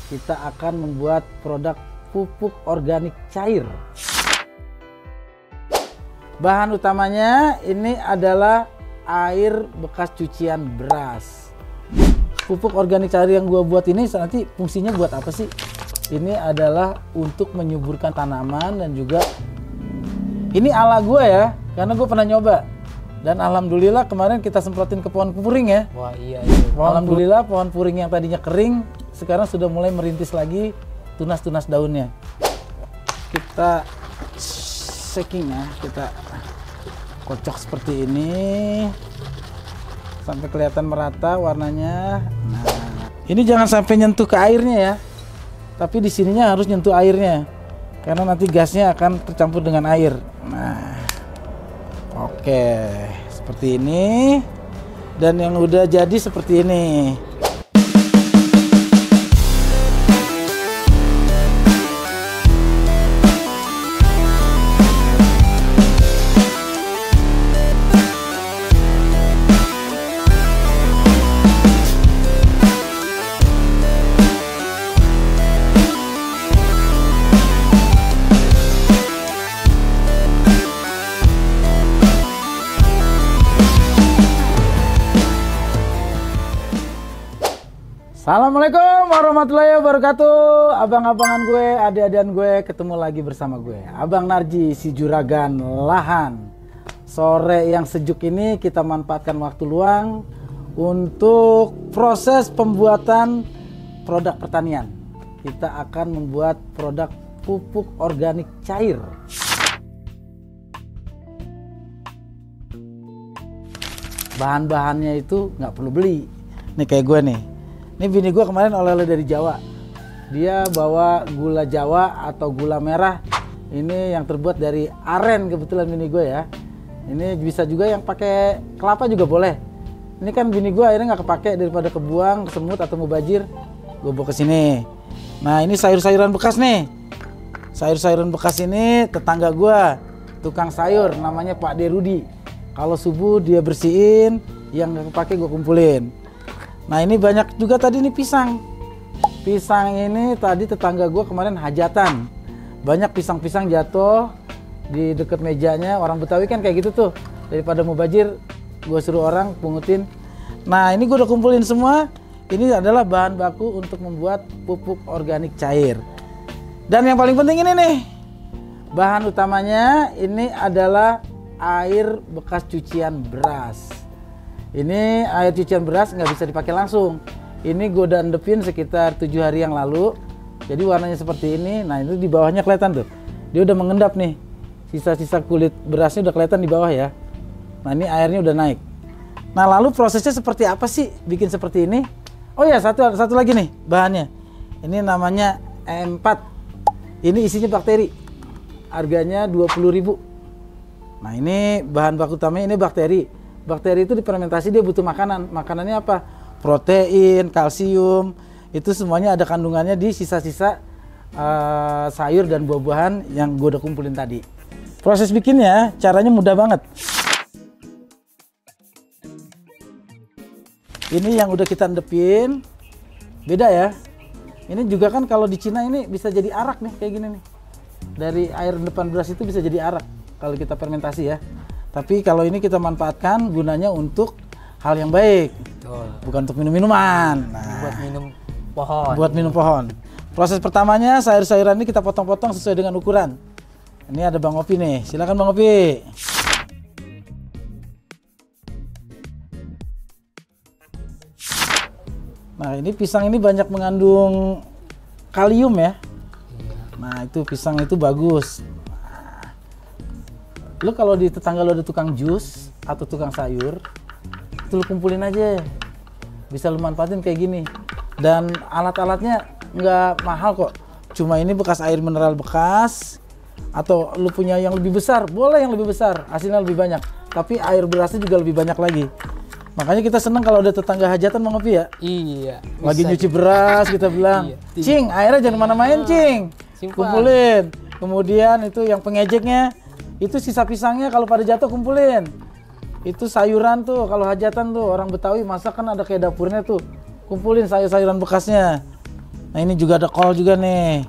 kita akan membuat produk pupuk organik cair. Bahan utamanya ini adalah air bekas cucian beras. Pupuk organik cair yang gua buat ini nanti fungsinya buat apa sih? Ini adalah untuk menyuburkan tanaman dan juga ini ala gua ya, karena gua pernah nyoba. Dan alhamdulillah kemarin kita semprotin ke pohon puring ya. Wah iya itu. Alhamdulillah pohon puring yang tadinya kering sekarang sudah mulai merintis lagi tunas-tunas daunnya. Kita shaking ya, kita kocok seperti ini sampai kelihatan merata warnanya. Nah, ini jangan sampai nyentuh ke airnya ya. Tapi di sininya harus nyentuh airnya. Karena nanti gasnya akan tercampur dengan air. Nah. Oke, seperti ini. Dan yang udah jadi seperti ini. Assalamualaikum warahmatullahi wabarakatuh. Abang-abangan gue, adik-adikan gue, ketemu lagi bersama gue, Abang Narji, si juragan lahan. Sore yang sejuk ini kita manfaatkan waktu luang untuk proses pembuatan produk pertanian. Kita akan membuat produk pupuk organik cair. Bahan-bahannya itu nggak perlu beli. Nih kayak gue nih. Ini bini gue kemarin oleh-oleh dari Jawa. Dia bawa gula Jawa atau gula merah. Ini yang terbuat dari aren kebetulan bini gue ya. Ini bisa juga yang pakai kelapa juga boleh. Ini kan bini gue akhirnya nggak kepake daripada kebuang, semut atau mubazir. Gue bawa ke sini. Nah ini sayur-sayuran bekas nih. Sayur-sayuran bekas ini tetangga gue, tukang sayur namanya Pak Derudi. Kalau subuh dia bersihin, yang nggak kepake gue kumpulin. Nah ini banyak juga tadi nih pisang. Pisang ini tadi tetangga gue kemarin hajatan. Banyak pisang-pisang jatuh di dekat mejanya. Orang Betawi kan kayak gitu tuh. Daripada mubazir, gue suruh orang pungutin. Nah ini gue udah kumpulin semua. Ini adalah bahan baku untuk membuat pupuk organik cair. Dan yang paling penting ini nih. Bahan utamanya ini adalah air bekas cucian beras. Ini air cucian beras nggak bisa dipakai langsung. Ini gue udah endepin sekitar 7 hari yang lalu. Jadi warnanya seperti ini. Nah itu di bawahnya kelihatan tuh. Dia udah mengendap nih. Sisa-sisa kulit berasnya udah kelihatan di bawah ya. Nah ini airnya udah naik. Nah lalu prosesnya seperti apa sih bikin seperti ini? Oh ya satu lagi nih bahannya. Ini namanya E4. Ini isinya bakteri. Harganya 20.000. Nah ini bahan baku utamanya ini bakteri. Bakteri itu difermentasi dia butuh makanan. Makanannya apa? Protein, kalsium. Itu semuanya ada kandungannya di sisa-sisa sayur dan buah-buahan yang gue udah kumpulin tadi. Proses bikinnya caranya mudah banget. Ini yang udah kita endepin. Beda ya. Ini juga kan kalau di Cina ini bisa jadi arak nih kayak gini nih. Dari air endepan beras itu bisa jadi arak kalau kita fermentasi ya. Tapi kalau ini kita manfaatkan gunanya untuk hal yang baik. Betul. Bukan untuk minum-minuman. Nah, buat minum pohon. Buat minum pohon. Proses pertamanya sayur-sayuran ini kita potong-potong sesuai dengan ukuran. Ini ada Bang Opi nih. Silakan Bang Opi. Nah ini pisang ini banyak mengandung kalium ya. Nah itu pisang itu bagus. Lu kalau di tetangga lu ada tukang jus atau tukang sayur, itu lu kumpulin aja. Bisa lu manfaatin kayak gini. Dan alat-alatnya nggak mahal kok. Cuma ini bekas air mineral bekas. Atau lu punya yang lebih besar, boleh yang lebih besar. Hasilnya lebih banyak. Tapi air berasnya juga lebih banyak lagi. Makanya kita seneng kalau ada tetangga hajatan Bang Opi ya. Iya. Lagi nyuci beras kita bilang, iya. Cing airnya jangan mana main Cing. Kumpulin. Kemudian itu yang pengejeknya. Itu sisa pisangnya kalau pada jatuh kumpulin. Itu sayuran tuh kalau hajatan tuh orang Betawi masak kan ada kayak dapurnya tuh. Kumpulin sayur-sayuran bekasnya. Nah ini juga ada kol juga nih.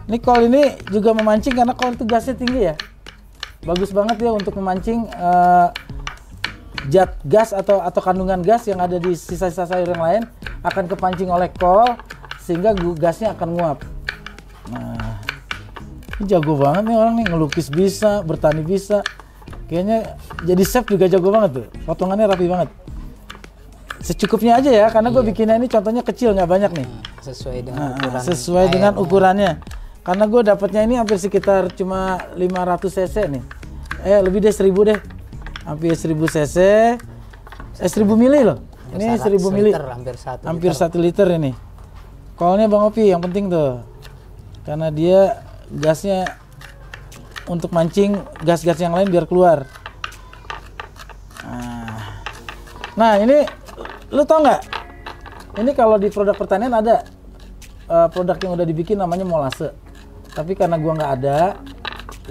Ini kol ini juga memancing karena kol itu gasnya tinggi ya. Bagus banget ya untuk memancing zat gas atau kandungan gas yang ada di sisa-sisa sayur yang lain akan kepancing oleh kol sehingga gasnya akan nguap. Nah, ini jago banget nih orang nih, ngelukis bisa, bertani bisa. Kayaknya jadi chef juga jago banget tuh. Potongannya rapi banget. Secukupnya aja ya, karena gue bikinnya ini contohnya kecil, nggak banyak nih. Sesuai dengan ukuran. Sesuai dengan ukurannya. Karena gue dapatnya ini hampir sekitar cuma 500 cc nih. Lebih deh 1000 deh. Hampir 1000 cc. 1000 mili loh. Ini 1000 mili. Hampir 1 liter ini. Kolnya Bang Opi yang penting tuh. Karena dia gasnya untuk mancing gas-gas yang lain biar keluar. Nah ini lu tau nggak? Ini kalau di produk pertanian ada produk yang udah dibikin namanya molase. Tapi karena gua nggak ada,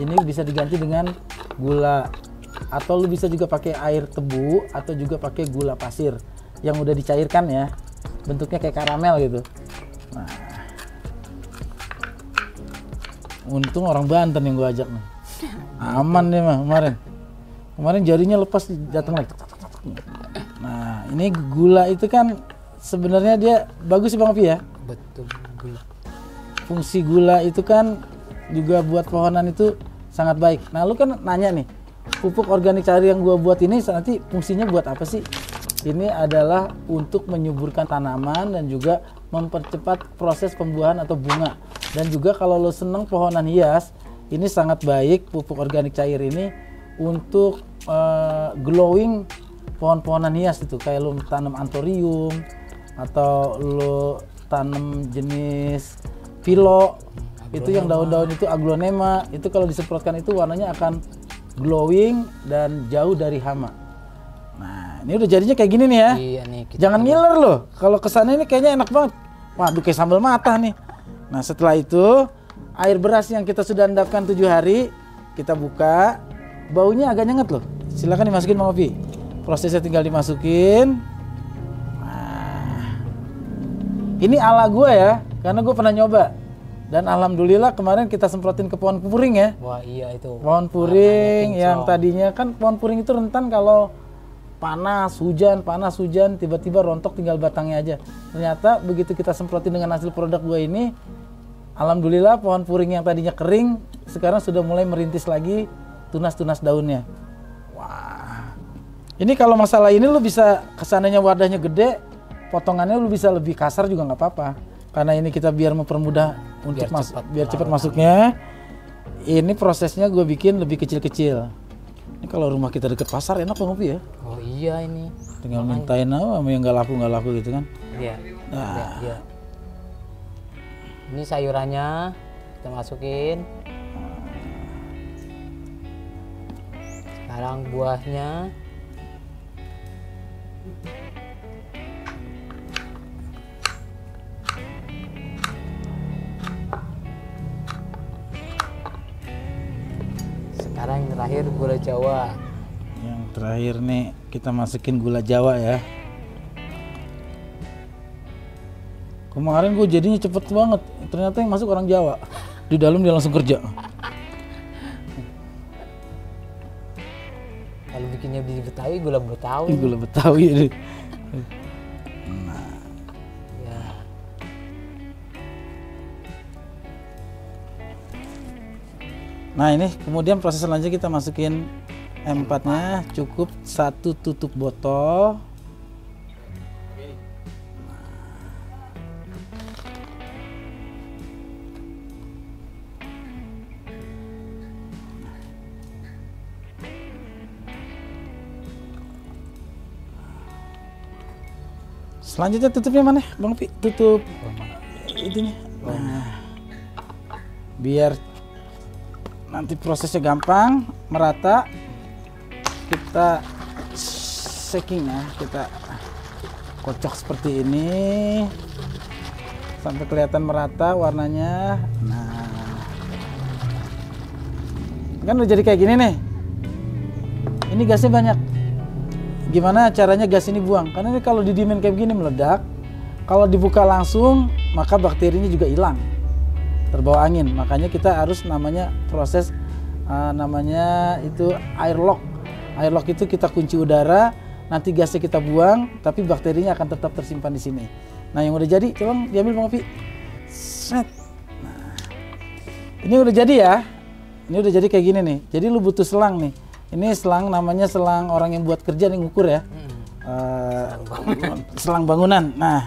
ini bisa diganti dengan gula. Atau lu bisa juga pakai air tebu atau juga pakai gula pasir yang udah dicairkan ya. Bentuknya kayak karamel gitu. Nah, untung orang Banten yang gua ajak nih. Aman deh mah kemarin. Kemarin jarinya lepas datang lagi. Nah, ini gula itu kan sebenarnya dia bagus sih Bang Opi ya. Betul, gula. Fungsi gula itu kan juga buat pohonan itu sangat baik. Nah, lu kan nanya nih, pupuk organik cair yang gua buat ini nanti fungsinya buat apa sih? Ini adalah untuk menyuburkan tanaman dan juga mempercepat proses pembuahan atau bunga. Dan juga kalau lo seneng pohonan hias, ini sangat baik pupuk organik cair ini untuk glowing pohon-pohonan hias itu. Kayak lo tanam anthurium atau lo tanam jenis philo, itu yang daun-daun itu aglonema, itu kalau disemprotkan itu warnanya akan glowing dan jauh dari hama. Nah, ini udah jadinya kayak gini nih ya. Iya nih. Jangan ngiler loh. Kalau kesana ini kayaknya enak banget. Waduh, kayak sambal matah nih. Nah, setelah itu air beras yang kita sudah endapkan 7 hari kita buka. Baunya agak nyengat loh. Silakan dimasukin Bang Opi. Prosesnya tinggal dimasukin. Nah, ini ala gue ya, karena gue pernah nyoba. Dan alhamdulillah kemarin kita semprotin ke pohon puring ya. Wah iya itu. Pohon puring yang tadinya kan pohon puring itu rentan kalau panas hujan, tiba-tiba rontok tinggal batangnya aja. Ternyata begitu kita semprotin dengan hasil produk gue ini, alhamdulillah pohon puring yang tadinya kering sekarang sudah mulai merintis lagi tunas-tunas daunnya. Wah. Ini kalau masalah ini lu bisa kesananya wadahnya gede, potongannya lu bisa lebih kasar juga nggak apa-apa. Karena ini kita biar mempermudah untuk biar cepat masuknya. Ini prosesnya gue bikin lebih kecil-kecil. Ini kalau rumah kita deket pasar enak Bang Opi ya. Oh iya ini. Tinggal mintain sama yang nggak laku gitu kan. Iya. Nah. Iya. Ini sayurannya kita masukin. Sekarang buahnya. Sekarang yang terakhir gula Jawa. Yang terakhir nih kita masukin gula Jawa ya. Kemarin gue jadinya cepet banget. Ternyata yang masuk orang Jawa. Di dalam dia langsung kerja. Kalau bikinnya di Betawi, gula Betawi. Gula Betawi. Nah. Ya. Nah ini kemudian proses selanjutnya kita masukin M4-nya, cukup 1 tutup botol. Selanjutnya tutupnya mana Bang Pi? Tutup itunya. Nah, biar nanti prosesnya gampang, merata, kita shaking ya, kita kocok seperti ini sampai kelihatan merata warnanya. Nah, kan udah jadi kayak gini nih. Ini gasnya banyak. Gimana caranya gas ini buang? Karena ini kalau didiemin kayak gini meledak. Kalau dibuka langsung maka bakterinya juga hilang, terbawa angin. Makanya kita harus namanya proses namanya itu air lock. Air lock itu kita kunci udara, nanti gasnya kita buang, tapi bakterinya akan tetap tersimpan di sini. Nah, yang udah jadi, coba diambil Bang Opi. Set. Nah, ini udah jadi ya. Ini udah jadi kayak gini nih. Jadi lu butuh selang nih. Ini selang namanya selang orang yang buat kerja nih ngukur ya. Selang bangunan. Nah,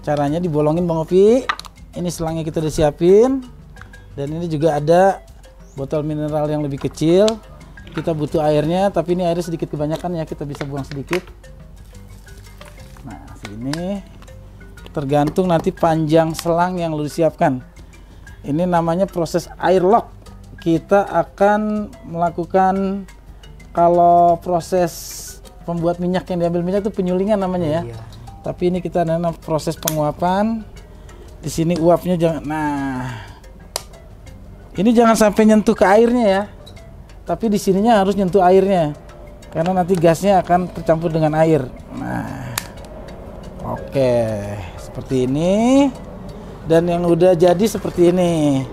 caranya dibolongin Bang Opi. Ini selangnya kita udah siapin. Dan ini juga ada botol mineral yang lebih kecil. Kita butuh airnya, tapi ini airnya sedikit kebanyakan ya, kita bisa buang sedikit. Nah, sini tergantung nanti panjang selang yang lu siapkan. Ini namanya proses air lock. Kita akan melakukan, kalau proses pembuat minyak yang diambil minyak itu penyulingan namanya ya. Iya. Tapi ini kita ada proses penguapan. Di sini uapnya jangan, nah ini jangan sampai nyentuh ke airnya ya. Tapi di sininya harus nyentuh airnya, karena nanti gasnya akan tercampur dengan air. Nah, oke, seperti ini. Dan yang udah jadi seperti ini.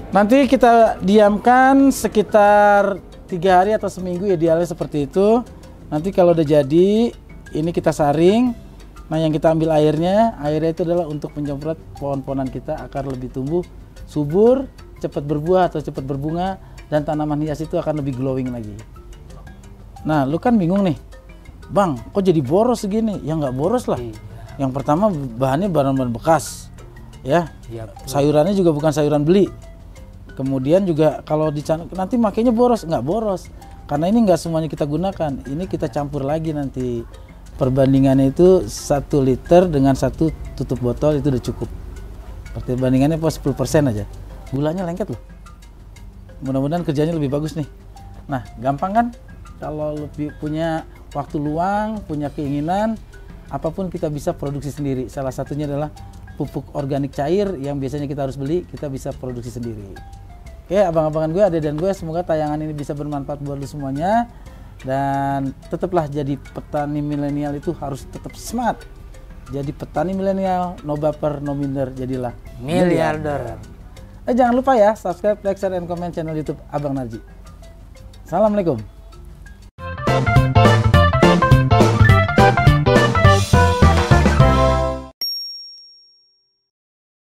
Nanti kita diamkan sekitar 3 hari atau seminggu, idealnya seperti itu. Nanti kalau udah jadi, ini kita saring. Nah, yang kita ambil airnya itu adalah untuk menyemprot pohon-pohonan kita agar lebih tumbuh subur, cepat berbuah atau cepat berbunga, dan tanaman hias itu akan lebih glowing lagi. Nah, lu kan bingung nih, Bang, kok jadi boros segini? Ya nggak boros lah. Iya. Yang pertama bahannya bahan-bahan bekas, ya. Iya. Sayurannya juga bukan sayuran beli. Kemudian juga kalau nanti makainya boros, nggak boros, karena ini nggak semuanya kita gunakan. Ini kita campur lagi nanti. Perbandingannya itu 1 liter dengan 1 tutup botol itu udah cukup. Perbandingannya 10% aja. Gulanya lengket loh. Mudah-mudahan kerjanya lebih bagus nih. Nah, gampang kan? Kalau lebih punya waktu luang, punya keinginan, apapun kita bisa produksi sendiri. Salah satunya adalah pupuk organik cair yang biasanya kita harus beli, kita bisa produksi sendiri. Oke, abang-abangan gue, adek dan gue, semoga tayangan ini bisa bermanfaat buat lu semuanya. Dan tetaplah jadi petani milenial itu harus tetap smart. Jadi petani milenial, no baper, no minder, jadilah Miliarder. Jangan lupa ya, subscribe, like, share, and comment channel YouTube Abang Narji. Assalamualaikum.